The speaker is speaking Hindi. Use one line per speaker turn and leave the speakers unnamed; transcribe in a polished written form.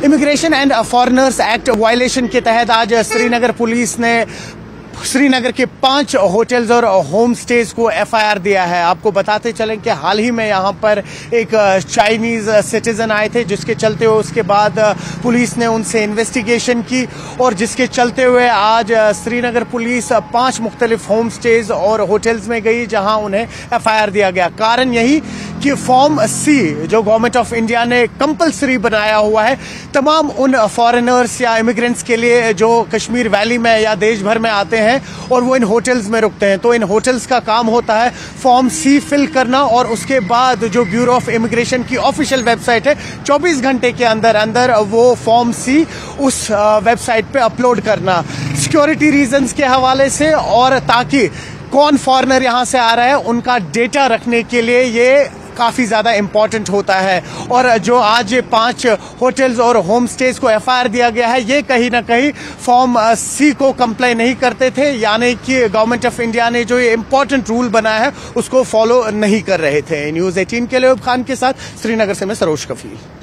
Immigration and foreigners act violation के तहत आज श्रीनगर पुलिस ने श्रीनगर के 5 होटल्स और होम स्टेज को एफआईआर दिया है। आपको बताते चलें कि हाल ही में यहां पर एक चाइनीज सिटीजन आए थे, जिसके चलते हुए उसके बाद पुलिस ने उनसे इन्वेस्टिगेशन की और जिसके चलते हुए आज श्रीनगर पुलिस 5 मुख्तलिफ होम स्टेज और होटल्स में गई, जहां उन्हें एफआईआर दिया गया। कारण यही कि फॉर्म सी जो गवर्नमेंट ऑफ इंडिया ने कंपलसरी बनाया हुआ है तमाम उन फॉरेनर्स या इमिग्रेंट्स के लिए जो कश्मीर वैली में या देश भर में आते हैं और वो इन होटल्स में रुकते हैं। तो इन होटल्स का काम होता है फॉर्म सी फिल करना और उसके बाद जो ब्यूरो ऑफ इमिग्रेशन की ऑफिशियल वेबसाइट है 24 घंटे के अंदर अंदर वो फॉर्म सी उस वेबसाइट पे अपलोड करना, सिक्योरिटी रीजंस के हवाले से और ताकि कौन फॉरेनर यहां से आ रहा है उनका डेटा रखने के लिए ये काफी ज्यादा इंपॉर्टेंट होता है। और जो आज ये 5 होटल्स और होम स्टेज को एफआईआर दिया गया है, ये कहीं ना कहीं फॉर्म सी को कंप्लाई नहीं करते थे, यानी कि गवर्नमेंट ऑफ इंडिया ने जो ये इंपॉर्टेंट रूल बनाया है उसको फॉलो नहीं कर रहे थे। न्यूज़ 18 के लिए खान के साथ श्रीनगर से मैं सरोज कफील।